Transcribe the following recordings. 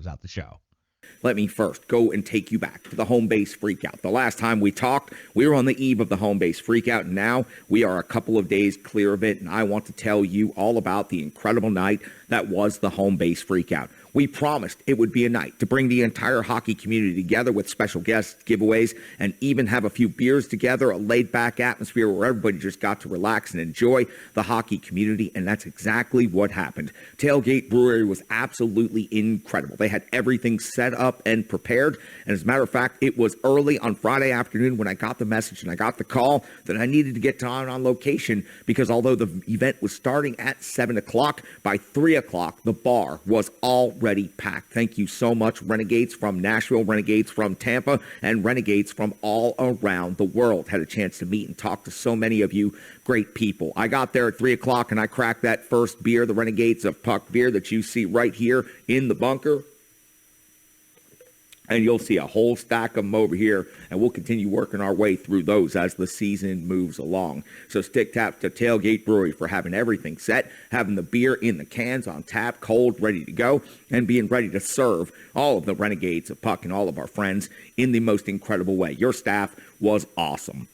close out the show. Let me first go and take you back to the Homebase Freakout. The last time we talked, we were on the eve of the Homebase Freakout, and now we are a couple of days clear of it, and I want to tell you all about the incredible night that was the Homebase Freakout. We promised it would be a night to bring the entire hockey community together with special guests, giveaways, and even have a few beers together, a laid-back atmosphere where everybody just got to relax and enjoy the hockey community, and that's exactly what happened. Tailgate Brewery was absolutely incredible. They had everything set up and prepared, and as a matter of fact, it was early on Friday afternoon when I got the message and I got the call that I needed to get down on location because although the event was starting at 7 o'clock, by 3 o'clock, the bar was already packed. Thank you so much, Renegades from Nashville, Renegades from Tampa, and Renegades from all around the world. Had a chance to meet and talk to so many of you great people. I got there at 3 o'clock and I cracked that first beer, the Renegades of Puck beer that you see right here in the bunker. And you'll see a whole stack of them over here, and we'll continue working our way through those as the season moves along. So stick tap to Tailgate Brewery for having everything set, having the beer in the cans on tap, cold, ready to go, and being ready to serve all of the Renegades of Puck and all of our friends in the most incredible way. Your staff was awesome.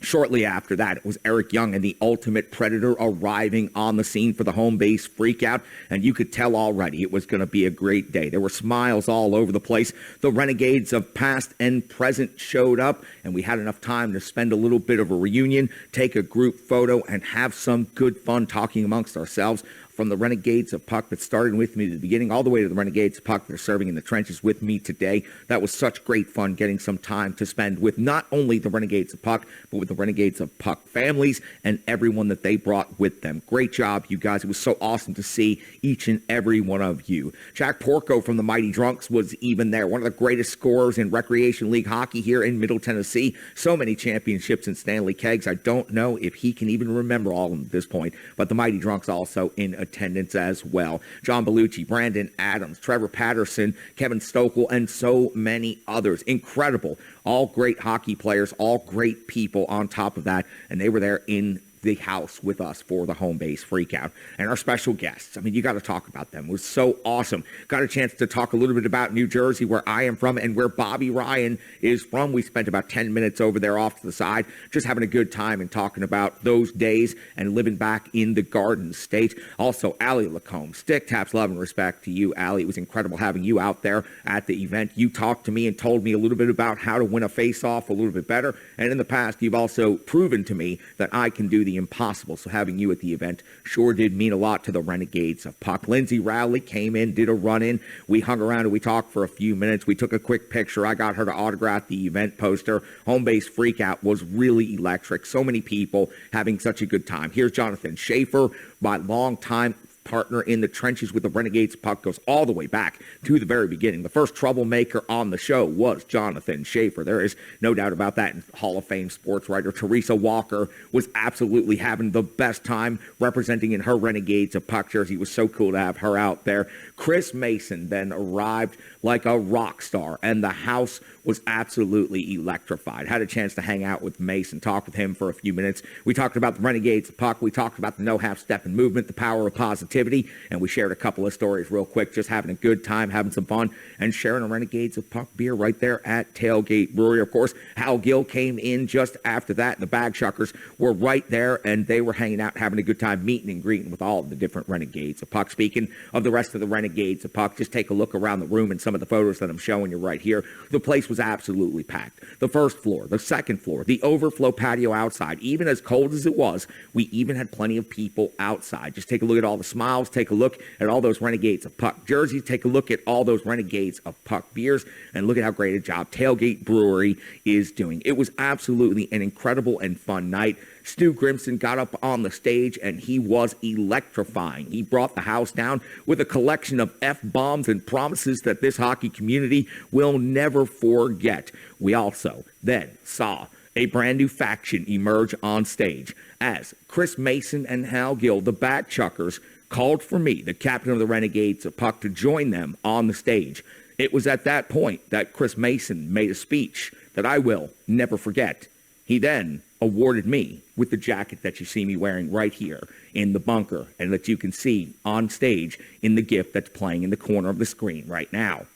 Shortly after that, it was Eric Young and the Ultimate Predator arriving on the scene for the Homebase Freakout, and you could tell already it was going to be a great day. There were smiles all over the place. The Renegades of past and present showed up, and we had enough time to spend a little bit of a reunion, take a group photo, and have some good fun talking amongst ourselves. From the Renegades of Puck that started with me at the beginning all the way to the Renegades of Puck that are serving in the trenches with me today. That was such great fun getting some time to spend with not only the Renegades of Puck, but with the Renegades of Puck families and everyone that they brought with them. Great job, you guys. It was so awesome to see each and every one of you. Jack Porco from the Mighty Drunks was even there. One of the greatest scorers in Recreation League hockey here in Middle Tennessee. So many championships and Stanley Kegs. I don't know if he can even remember all of them at this point, but the Mighty Drunks also in attendance as well. John Bellucci, Brandon Adams, Trevor Patterson, Kevin Stokel, and so many others. Incredible. All great hockey players, all great people on top of that, and they were there in the house with us for the Homebase Freakout. And our special guests, I mean, you got to talk about them. It was so awesome. Got a chance to talk a little bit about New Jersey, where I am from and where Bobby Ryan is from. We spent about 10 minutes over there off to the side, just having a good time and talking about those days and living back in the Garden State. Also, Allie Lacombe, stick taps, love and respect to you, Allie. It was incredible having you out there at the event. You talked to me and told me a little bit about how to win a face-off a little bit better. And in the past, you've also proven to me that I can do the impossible. So having you at the event sure did mean a lot to the Renegades of Puck. Lindsay Rowley came in, did a run-in. We hung around and we talked for a few minutes. We took a quick picture. I got her to autograph the event poster. Homebase Freakout was really electric. So many people having such a good time. Here's Jonathan Schaefer, my longtime partner in the trenches with the Renegades. Puck goes all the way back to the very beginning. The first troublemaker on the show was Jonathan Schaefer. There is no doubt about that. And Hall of Fame sports writer Teresa Walker was absolutely having the best time representing in her Renegades of Puck jersey. It was so cool to have her out there. Chris Mason then arrived like a rock star, and the house was absolutely electrified. Had a chance to hang out with Mason, talk with him for a few minutes. We talked about the Renegades of Puck. We talked about the no half step and movement, the power of positivity, and we shared a couple of stories real quick, just having a good time, having some fun, and sharing a Renegades of Puck beer right there at Tailgate Brewery. Of course, Hal Gill came in just after that, and the Bag Shuckers were right there, and they were hanging out, having a good time, meeting and greeting with all of the different Renegades of Puck. Speaking of the rest of the Renegades of Puck, just take a look around the room and some of the photos that I'm showing you right here. The place was absolutely packed. The first floor, the second floor, the overflow patio outside, even as cold as it was, we even had plenty of people outside. Just take a look at all the smiles, take a look at all those Renegades of Puck jerseys, take a look at all those Renegades of Puck beers, and look at how great a job Tailgate Brewery is doing. It was absolutely an incredible and fun night. Stu Grimson got up on the stage, and he was electrifying. He brought the house down with a collection of F-bombs and promises that this hockey community will never forget. We also then saw a brand new faction emerge on stage as Chris Mason and Hal Gill, the Bat Chuckers, called for me, the captain of the Renegades of Puck, to join them on the stage. It was at that point that Chris Mason made a speech that I will never forget. He then awarded me with the jacket that you see me wearing right here in the bunker and that you can see on stage in the gift that's playing in the corner of the screen right now.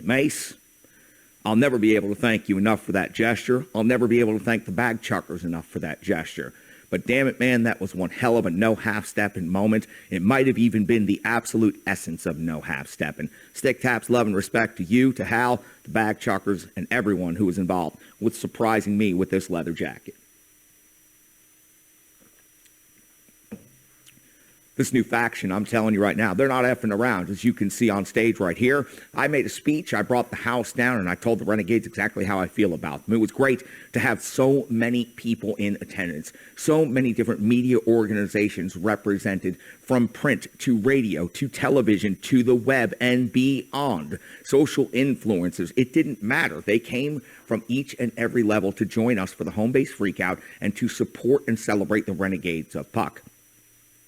Mace, I'll never be able to thank you enough for that gesture. I'll never be able to thank the bag chuckers enough for that gesture. But damn it, man, that was one hell of a no half-stepping moment. It might have even been the absolute essence of no half-stepping. Stick Tap's love and respect to you, to Hal, the bag chuckers, and everyone who was involved with surprising me with this leather jacket. This new faction, I'm telling you right now, they're not effing around. As you can see on stage right here, I made a speech, I brought the house down, and I told the Renegades exactly how I feel about them. It was great to have so many people in attendance, so many different media organizations represented, from print to radio to television to the web and beyond. Social influencers, it didn't matter. They came from each and every level to join us for the Homebase Freakout and to support and celebrate the Renegades of Puck.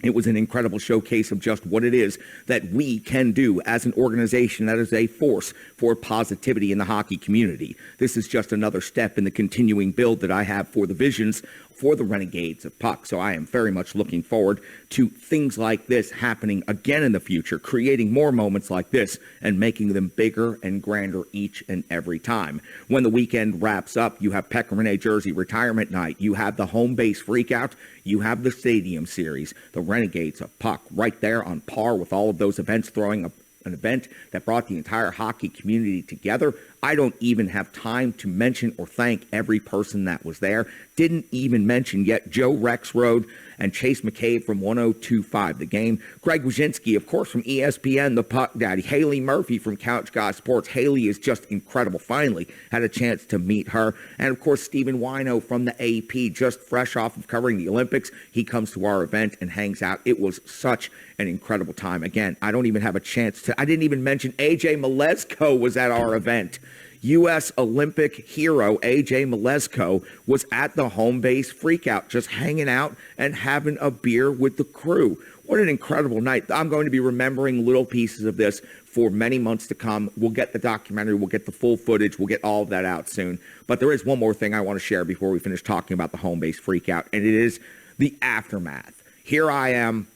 It was an incredible showcase of just what it is that we can do as an organization that is a force for positivity in the hockey community. This is just another step in the continuing build that I have for the visions for the Renegades of Puck. So I am very much looking forward to things like this happening again in the future, creating more moments like this and making them bigger and grander each and every time. When the weekend wraps up, you have Pekka Rinne Jersey Retirement Night, you have the Homebase Freakout, you have the Stadium Series, the Renegades of Puck, right there on par with all of those events, throwing an event that brought the entire hockey community together. I don't even have time to mention or thank every person that was there. Didn't even mention yet Joe Rexroad and Chase McCabe from 102.5 The Game. Greg Wyszynski, of course, from ESPN, the Puck Daddy. Haley Murphy from Couch Guy Sports. Haley is just incredible. Finally had a chance to meet her. And, of course, Stephen Wino from the AP, just fresh off of covering the Olympics. He comes to our event and hangs out. It was such an incredible time. Again, I don't even have a chance to... I didn't even mention AJ Malesko was at our event. U.S. Olympic hero AJ Malesko was at the Homebase Freakout, just hanging out and having a beer with the crew. What an incredible night. I'm going to be remembering little pieces of this for many months to come. We'll get the documentary, we'll get the full footage, we'll get all of that out soon. But there is one more thing I want to share before we finish talking about the Homebase Freakout, and it is the aftermath. Here I am,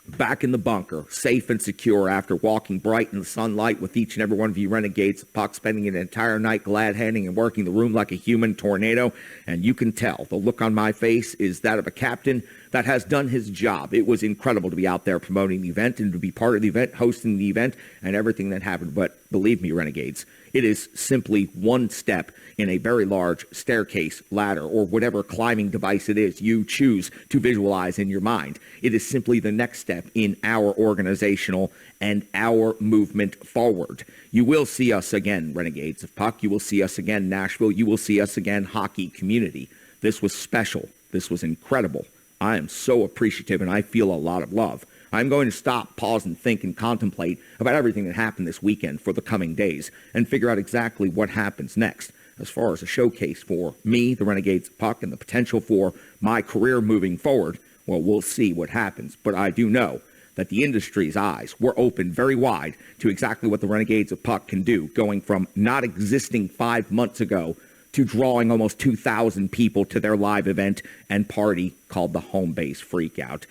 back in the bunker, safe and secure after walking bright in the sunlight with each and every one of you Renegades, Puck, spending an entire night glad-handing and working the room like a human tornado. And you can tell the look on my face is that of a captain that has done his job. It was incredible to be out there promoting the event and to be part of the event, hosting the event, and everything that happened. But believe me, Renegades, it is simply one step in a very large staircase, ladder, or whatever climbing device it is you choose to visualize in your mind. It is simply the next step in our organizational and our movement forward. You will see us again, Renegades of Puck. You will see us again, Nashville. You will see us again, hockey community. This was special. This was incredible. I am so appreciative, and I feel a lot of love. I'm going to stop, pause, and think and contemplate about everything that happened this weekend for the coming days and figure out exactly what happens next as far as a showcase for me, the Renegades of Puck, and the potential for my career moving forward. Well, we'll see what happens, but I do know that the industry's eyes were open very wide to exactly what the Renegades of Puck can do, going from not existing 5 months ago to drawing almost 2,000 people to their live event and party called the Homebase Freakout.